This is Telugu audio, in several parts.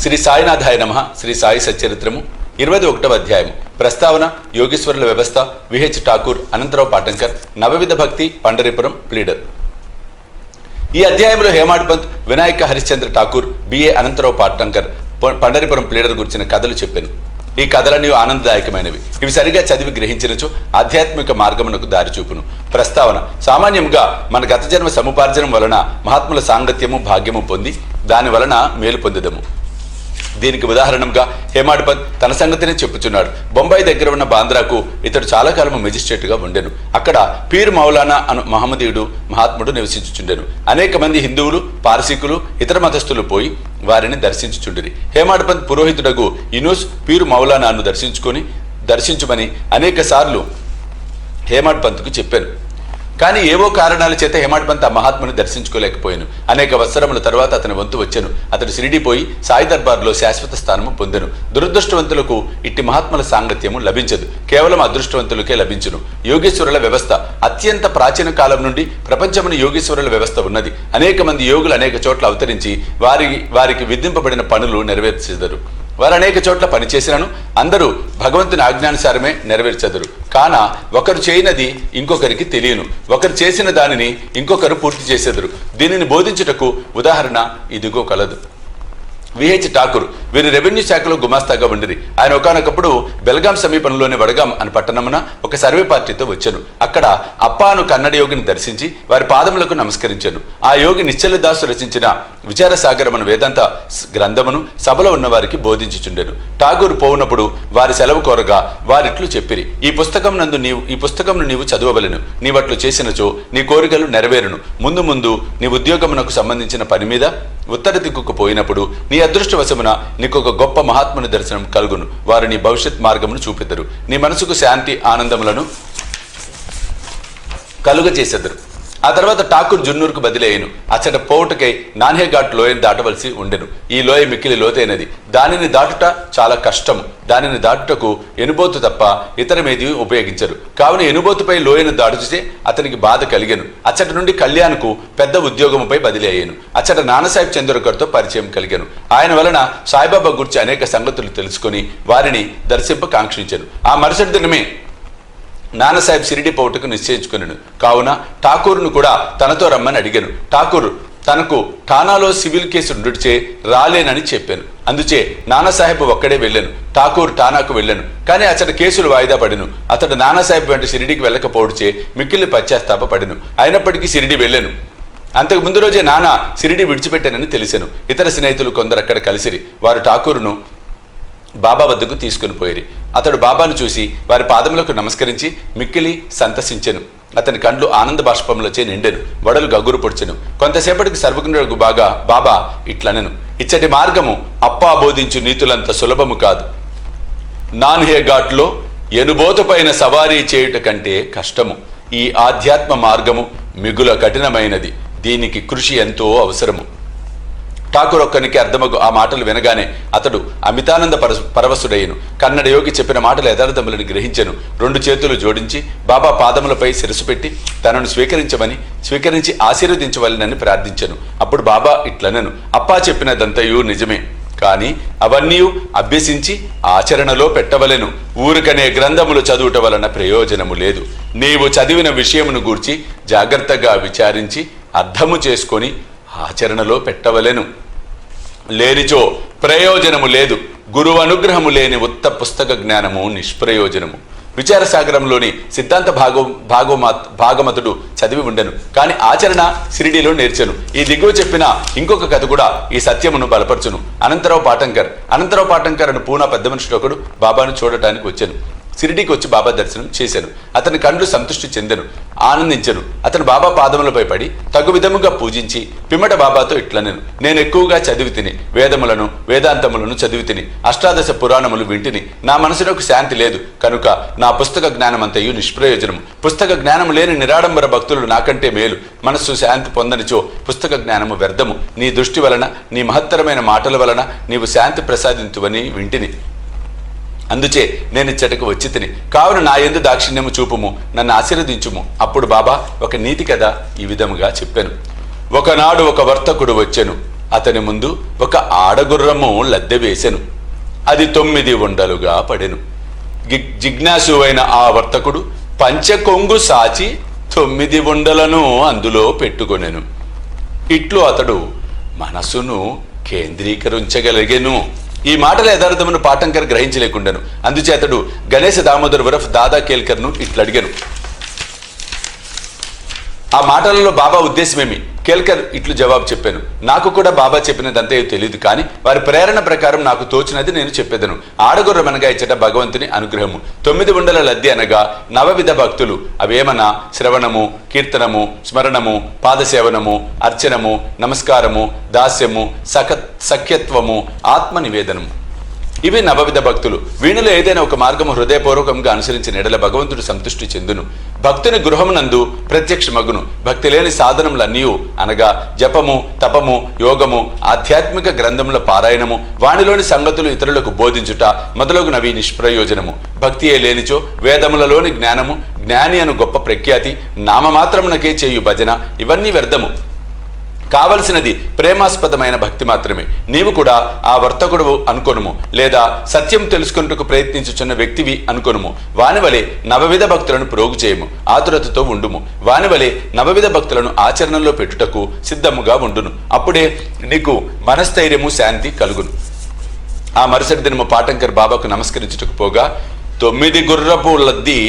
శ్రీ సాయినాథాయ నమః. శ్రీ సాయి సచ్చరిత్రము 21వ అధ్యాయము. ప్రస్తావన యోగేశ్వరుల వ్యవస్థ విహెచ్ ఠాకూర్ అనంతరావు పాటంకర్. నవవిధ భక్తి పండరీపురం ప్లీడర్. ఈ అధ్యాయంలో హేమాడ్ పంత్, వినాయక హరిశ్చంద్ర ఠాకూర్, బిఏ అనంతరావు పాటంకర్ పండరీపురం ప్లీడర్ గురించిన కథలు చెప్పాను. ఈ కథలన్నీ ఆనందదాయకమైనవి. ఇవి సరిగా చదివి గ్రహించినచో ఆధ్యాత్మిక మార్గమునకు దారి చూపును. ప్రస్తావన సామాన్యంగా మన గత జన్మ సముపార్జనం వలన మహాత్ముల సాంగత్యము భాగ్యము పొంది దాని వలన మేలు పొందదము. దీనికి ఉదాహరణంగా హేమాడ్ పంత్ తన సంగతినే చెప్పుచున్నాడు. బొంబాయి దగ్గర ఉన్న బాంద్రాకు ఇతడు చాలా కాలము మెజిస్ట్రేట్గా ఉండెను. అక్కడ పీర్ మౌలానా అను మహమ్మదీయుడు మహాత్ముడు నివసించుచుండెను. అనేక మంది హిందువులు, పారసీకులు, ఇతర మతస్థులు పోయి వారిని దర్శించుచుండిరి. హేమాడ్ పంత్ పురోహితుడగు ఇనూస్ పీర్ మౌలానాను దర్శించుమని అనేక సార్లు హేమాడ్ పంత్కు చెప్పాను. కానీ ఏవో కారణాల చేత హేమాడ్ పంత్ ఆ మహాత్ముని దర్శించుకోలేకపోయాను. అనేక వత్సరముల తర్వాత అతని వంతు వచ్చెను. అతడు షిరిడీ పోయి సాయి దర్బార్లో శాశ్వత స్థానము పొందెను. దురదృష్టవంతులకు ఇట్టి మహాత్ముల సాంగత్యము లభించదు. కేవలం అదృష్టవంతులకే లభించును. యోగేశ్వరుల వ్యవస్థ అత్యంత ప్రాచీన కాలం నుండి ప్రపంచమున యోగేశ్వరుల వ్యవస్థ ఉన్నది. అనేక మంది యోగులు అనేక చోట్ల అవతరించి వారికి విధింపబడిన పనులు నెరవేర్చెదరు. వారు అనేక చోట్ల పనిచేసినను అందరూ భగవంతుని ఆజ్ఞానుసారమే నెరవేర్చెదరు. కాన ఒకరు చేయనది ఇంకొకరికి తెలియను. ఒకరు చేసిన దానిని ఇంకొకరు పూర్తి చేసేదరు. దీనిని బోధించుటకు ఉదాహరణ ఇదిగో కలదు. విహెచ్ ఠాకూర్ వీరి రెవెన్యూ శాఖలో గుమాస్తాగా ఉండిరి. ఆయన ఒకానొకప్పుడు బెల్గాం సమీపంలోని వడగాం అని పట్టణమున ఒక సర్వే పార్టీతో వచ్చాను. అక్కడ అప్పాను కన్నడ యోగిని దర్శించి వారి పాదములకు నమస్కరించాను. ఆ యోగి నిశ్చలదాసు రచించిన విచారసాగరమును వేదాంత గ్రంథమును సభలో ఉన్న వారికి బోధించుచుండెను. ఠాకూర్ పోవునప్పుడు వారి సెలవు కోరగా వారిట్లు చెప్పిరి, ఈ పుస్తకమును నీవు చదవవలెను. నీవట్లు చేసినచో నీ కోరికలు నెరవేరును. ముందు ముందు నీ ఉద్యోగమునకు సంబంధించిన పని మీద ఉత్తర దిక్కుకు పోయినప్పుడు నీ అదృష్టవశమున నీకొక గొప్ప మహాత్ముని దర్శనం కలుగును. వారు నీ భవిష్యత్ మార్గమును చూపెదరు. నీ మనసుకు శాంతి ఆనందములను కలుగజేసెదరు. ఆ తర్వాత ఠాకూర్ జున్నూరుకు బదిలయ్యను. అచ్చట పోవుటకై నాన్హేఘాట్ లోయను దాటవలసి ఉండెను. ఈ లోయ మిక్కిలి లోతైనది. దానిని దాటుట చాలా కష్టము. దానిని దాటుటకు ఎనుబోతు తప్ప ఇతరమేది ఉపయోగించరు. కావున ఎనుబోతుపై లోయను దాటుచే అతనికి బాధ కలిగెను. అచ్చట నుండి కళ్యాణ్కు పెద్ద ఉద్యోగముపై బదిలీ అయ్యాను. అచ్చట నానాసాహెబ్ చంద్రకర్తో పరిచయం కలిగాను. ఆయన వలన సాయిబాబా గురించి అనేక సంగతులు తెలుసుకుని వారిని దర్శింప కాంక్షించాను. ఆ మరుసటి దినమే నానాసాహెబ్ షిరిడి పోవుటకు నిశ్చయించుకున్నాను. కావున ఠాకూర్ను కూడా తనతో రమ్మని అడిగాను. ఠాకూర్ తనకు ఠానాలో సివిల్ కేసు ఉండుచే రాలేనని చెప్పాను. అందుచే నానాసాహెబ్ ఒక్కడే వెళ్ళాను. ఠాకూర్ ఠానాకు వెళ్ళాను. కానీ అతడి కేసులు వాయిదా పడిను. అతడు నానాసాహెబ్ వెంట షిరిడికి వెళ్ళకపోవడుచే మిక్కిలి పశ్చాత్తాప పడిను. అయినప్పటికీ షిరిడి వెళ్ళాను. అంతకు ముందు రోజే నానా షిరిడి విడిచిపెట్టానని తెలిసాను. ఇతర స్నేహితులు కొందరు అక్కడ కలిసిరి. వారు ఠాకూర్ను బాబా వద్దకు తీసుకుని పోయిరి. అతడు బాబాను చూసి వారి పాదములకు నమస్కరించి మిక్కిలి సంతసించెను. అతని కండ్లు ఆనంద బాష్పములచే నిండెను. వడలు గగ్గురు పొడిచెను. కొంతసేపటికి సర్వజ్ఞుడు బాబా ఇట్లనెను, ఇచ్చటి మార్గము అప్పా బోధించు నీతులంత సులభము కాదు. నాన్హేఘాట్లో ఎనుబోతుపైన సవారీ చేయుట కంటే కష్టము. ఈ ఆధ్యాత్మ మార్గము మిగుల కఠినమైనది. దీనికి కృషి ఎంతో అవసరము. ఠాకూర్ ఒక్కనికి అర్థమగు ఆ మాటలు వినగానే అతడు అమితానంద పరవశుడయ్యను. కన్నడ యోగి చెప్పిన మాటల యథార్థములను గ్రహించెను. 2 చేతులు జోడించి బాబా పాదములపై శిరసు పెట్టి తనను స్వీకరించి ఆశీర్వదించవలెనని ప్రార్థించెను. అప్పుడు బాబా ఇట్లనెను, అప్పా చెప్పినదంతయు నిజమే, కానీ అవన్నీ అభ్యసించి ఆచరణలో పెట్టవలెను. ఊరికనే గ్రంథములు చదువుట వలన ప్రయోజనము లేదు. నీవు చదివిన విషయమును గూర్చి జాగ్రత్తగా విచారించి అర్థము చేసుకొని ఆచరణలో పెట్టవలెను. లేనిచో ప్రయోజనము లేదు. గురువు అనుగ్రహము లేని ఉత్త పుస్తక జ్ఞానము నిష్ప్రయోజనము. విచారసాగరంలోని సిద్ధాంత భాగమతుడు చదివి ఉండెను. కానీ ఆచరణ షిరిడీలో నేర్చెను. ఈ దిగువ చెప్పిన ఇంకొక కథ కూడా ఈ సత్యమును బలపరచును. అనంతరావు పాటంకర్ అని పూనా పెద్ద మనుషుడు ఒకడు బాబాను చూడటానికి వచ్చాను. షిరిడీకి వచ్చి బాబా దర్శనం చేశాను. అతని కండ్లు సంతృష్టి చెందెను, ఆనందించెను. అతను బాబా పాదములపై పడి తగు విధముగా పూజించి పిమ్మట బాబాతో ఇట్లనెను, నేను ఎక్కువగా చదివి తిని వేదాంతములను చదివి తిని అష్టాదశ పురాణములు వింటిని. నా మనసునకు శాంతి లేదు కనుక నా పుస్తక జ్ఞానమంతయు నిష్ప్రయోజనము. పుస్తక జ్ఞానము లేని నిరాడంబర భక్తులు నాకంటే మేలు. మనస్సు శాంతి పొందనిచో పుస్తక జ్ఞానము వ్యర్థము. నీ దృష్టి వలన నీ మహత్తరమైన మాటల వలన నీవు శాంతి ప్రసాదింతువని వింటిని. అందుచే నేను ఇచ్చటకు వచ్చి తిని. కావున నా యందు దాక్షిణ్యము చూపుము, నన్ను ఆశీర్వదించుము. అప్పుడు బాబా ఒక నీతి కథ ఈ విధముగా చెప్పాను. ఒకనాడు ఒక వర్తకుడు వచ్చెను. అతని ముందు ఒక ఆడగుర్రము లద్దె వేసెను. అది 9 ఉండలుగా పడెను. జిజ్ఞాసువైన ఆ వర్తకుడు పంచకొంగు సాచి 9 ఉండలను అందులో పెట్టుకొనెను. ఇట్లు అతడు మనసును కేంద్రీకరించగలిగెను. ఈ మాటల యథార్థమును పాటంకర్ గ్రహించలేకుండాను. అందుచేతడు గణేశ దామోదర్ ఉరఫ్ దాదా కేల్కర్ను ఇట్లడిగాను. ఆ మాటలలో బాబా ఉద్దేశమేమి? కేల్కర్ ఇట్లు జవాబు చెప్పాను. నాకు కూడా బాబా చెప్పినదంతే తెలియదు, కానీ వారి ప్రేరణ ప్రకారం నాకు తోచినది నేను చెప్పేదను. ఆడగుర్రమనగా ఇచ్చట భగవంతుని అనుగ్రహము. 9 ఉండల లద్ది అనగా నవవిధ భక్తులు. అవేమన్నా శ్రవణము, కీర్తనము, స్మరణము, పాదసేవనము, అర్చనము, నమస్కారము, దాస్యము, సఖ్యత్వము, ఆత్మ నివేదనము. ఇవి నవవిధ భక్తులు. వీణులో ఏదైనా ఒక మార్గము హృదయపూర్వకంగా అనుసరించిన ఎడల భగవంతుడు సంతృష్టి చెందును. భక్తుని గృహమునందు ప్రత్యక్ష మగును. భక్తి లేని సాధనములన్నీ అనగా జపము, తపము, యోగము, ఆధ్యాత్మిక గ్రంథముల పారాయణము, వానిలోని సంగతులు ఇతరులకు బోధించుట మొదలగునవి నిష్ప్రయోజనము. భక్తియే లేనిచో వేదములలోని జ్ఞానము, జ్ఞాని అను గొప్ప ప్రఖ్యాతి, నామమాత్రమునకే చేయు భజన ఇవన్నీ వ్యర్థము. కావలసినది ప్రేమాస్పదమైన భక్తి మాత్రమే. నీవు కూడా ఆ వర్తకుడు అనుకొనుము, లేదా సత్యం తెలుసుకున్నట్టుకు ప్రయత్నించుచున్న వ్యక్తివి అనుకొనుము. వానివలే నవవిధ భక్తులను ప్రోగు చేయము, ఆతురతతో ఉండుము. వానివలే నవవిధ భక్తులను ఆచరణలో పెట్టుటకు సిద్ధముగా ఉండును. అప్పుడే నీకు మనస్థైర్యము, శాంతి కలుగును. ఆ మరుసటి దినము పాటంకర్ బాబాకు నమస్కరించుటకు పోగా 9 గుర్రపు లద్ది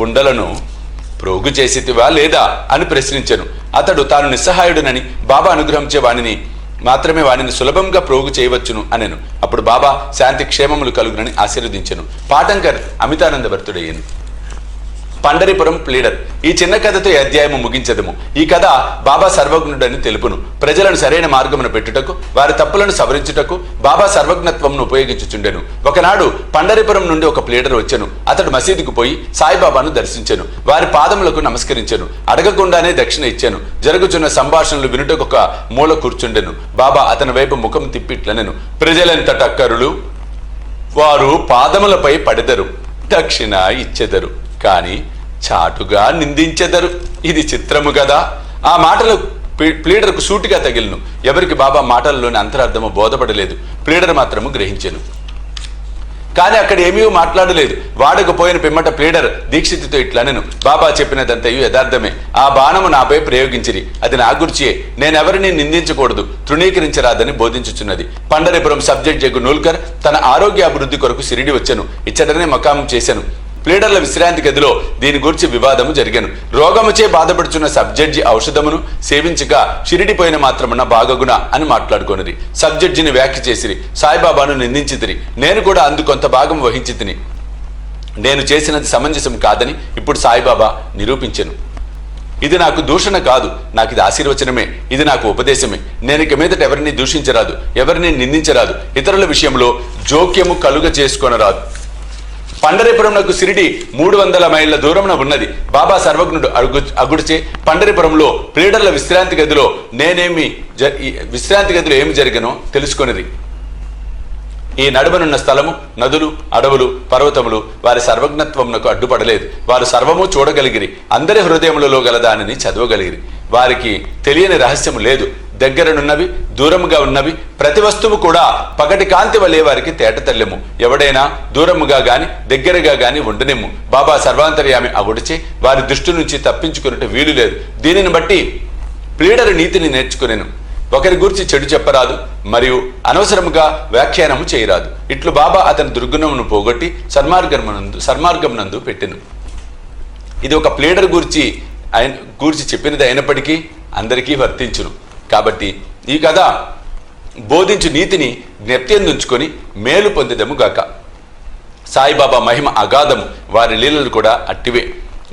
ఉండలను ప్రోగు చేసితివా లేదా అని ప్రశ్నించెను. అతడు తాను నిస్సహాయుడునని, బాబా అనుగ్రహించే మాత్రమే వానిని సులభంగా ప్రోగు చేయవచ్చును అనెను. అప్పుడు బాబా శాంతి క్షేమములు కలుగునని ఆశీర్వదించెను. పాటంకర్ అమితానందభరితుడయ్యను. పండరిపురం ప్లీడర్. ఈ చిన్న కథతో ఈ అధ్యాయము ముగించదము. ఈ కథ బాబా సర్వజ్ఞుడని తెలుపును. ప్రజలను సరైన మార్గమును పెట్టుటకు, వారి తప్పులను సవరించుటకు బాబా సర్వజ్ఞత్వమును ఉపయోగించుచుండెను. ఒకనాడు పండరిపురం నుండి ఒక ప్లీడర్ వచ్చెను. అతడు మసీదుకు పోయి సాయిబాబాను దర్శించెను. వారి పాదములకు నమస్కరించెను. అడగకుండానే దక్షిణ ఇచ్చాను. జరుగుచున్న సంభాషణలు వినుటకు ఒక మూల కూర్చుండెను. బాబా అతని వైపు ముఖం తిప్పిట్లనెను. ప్రజలెంత టక్కరులు, వారు పాదములపై పడెదరు, దక్షిణ ఇచ్చెదరు, కాని చాటుగా నిందించెదరు. ఇది చిత్రము కదా. ఆ మాటలు ప్లీడర్కు సూటిగా తగిలిను. ఎవరికి బాబా మాటల్లోని అంతరార్థము బోధపడలేదు. ప్లీడర్ మాత్రము గ్రహించెను. కానీ అక్కడ ఏమీ మాట్లాడలేదు. వాడకపోయిన పిమ్మట ప్లీడర్ దీక్షితుతో ఇట్లనెను. బాబా చెప్పినదంతయు యథార్థమే. ఆ బాణము నాపై ప్రయోగించిరి. అది నా గుర్చియే. నేనెవరిని నిందించకూడదు, తృణీకరించరాదని బోధించుచున్నది. పండరిపురం సబ్జెక్ట్ జగ్గు నూల్కర్ తన ఆరోగ్య అభివృద్ధి కొరకు సిరిడి వచ్చెను. ఇచ్చటనే మకాం చేశాను. ప్లీడర్ల విశ్రాంతి గదిలో దీని గురించి వివాదము జరిగాను. రోగముచే బాధపడుచున్న సబ్జడ్జి ఔషధమును సేవించగా షిరిడిపోయిన మాత్రమున బాగగుణ అని మాట్లాడుకొనిరి. సబ్జడ్జిని వ్యాఖ్య చేసిరి. సాయిబాబాను నిందించితిరి. నేను కూడా అందు కొంత భాగం వహించి తిని. నేను చేసినది సమంజసం కాదని ఇప్పుడు సాయిబాబా నిరూపించెను. ఇది నాకు దూషణ కాదు, నాకు ఇది ఆశీర్వచనమే. ఇది నాకు ఉపదేశమే. నేను ఇక మీదట ఎవరిని దూషించరాదు, ఎవరిని నిందించరాదు, ఇతరుల విషయంలో జోక్యము కలుగ చేసుకొనరాదు. పండరిపురంకు సిరిడి 300 మైళ్ళ దూరమున ఉన్నది. బాబా సర్వజ్ఞుడు అగుడిచే పండరిపురంలో ప్లీడర్ల విశ్రాంతి గదిలో ఏమి జరిగనో తెలుసుకొనిరి. ఈ నడుమనున్న స్థలము, నదులు, అడవులు, పర్వతములు వారి సర్వజ్ఞత్వమునకు అడ్డుపడలేదు. వారు సర్వము చూడగలిగిరి. అందరి హృదయములలో గల దానిని చదవగలిగిరి. వారికి తెలియని రహస్యము లేదు. దగ్గరనున్నవి, దూరముగా ఉన్నవి, ప్రతి వస్తువు కూడా పగటి కాంతి వలె వారికి తేటతెల్లెము. ఎవడైనా దూరముగా గాని దగ్గరగా గాని ఉండనేము. బాబా సర్వాంతర్యామి అగుడిచే వారి దృష్టి నుంచి తప్పించుకున్నట్టు వీలు లేదు. దీనిని బట్టి ప్లీడరు నీతిని నేర్చుకునేను. ఒకరి గురించి చెడు చెప్పరాదు, మరియు అనవసరముగా వ్యాఖ్యానము చేయరాదు. ఇట్లు బాబా అతని దుర్గుణమును పోగొట్టి సన్మార్గమునందు పెట్టెను. ఇది ఒక ప్లీడర్ గురించి చెప్పినది అయినప్పటికీ అందరికీ వర్తించును. కాబట్టి ఈ కథ బోధించు నీతిని జ్ఞప్తిందుంచుకొని మేలు పొందిదము గాక. సాయిబాబా మహిమ అగాధము, వారి లీలలు కూడా అట్టివే,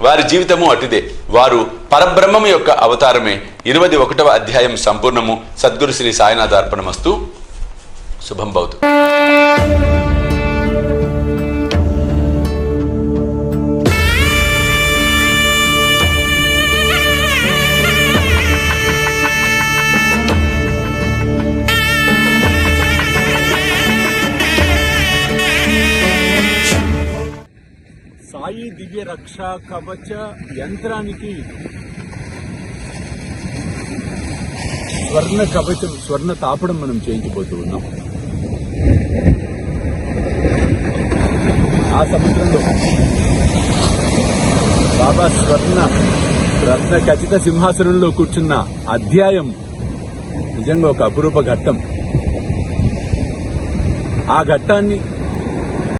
వారి జీవితము అట్టిదే. వారు పరబ్రహ్మము యొక్క అవతారమే. 21వ అధ్యాయం సంపూర్ణము. సద్గురు శ్రీ సాయినాథ అర్పణమస్తు. శుభం భవతు. సాయి దివ్య రక్షా కవచ యంత్రానికి స్వర్ణ కవచం, స్వర్ణ తాపడం మనం చేయించబోతూ ఉన్నాం. ఆ సముద్రంలో బాబా స్వర్ణ రత్న ఖచ్చిత సింహాసనంలో కూర్చున్న అధ్యాయం నిజంగా ఒక అపురూప ఘట్టం. ఆ ఘట్టాన్ని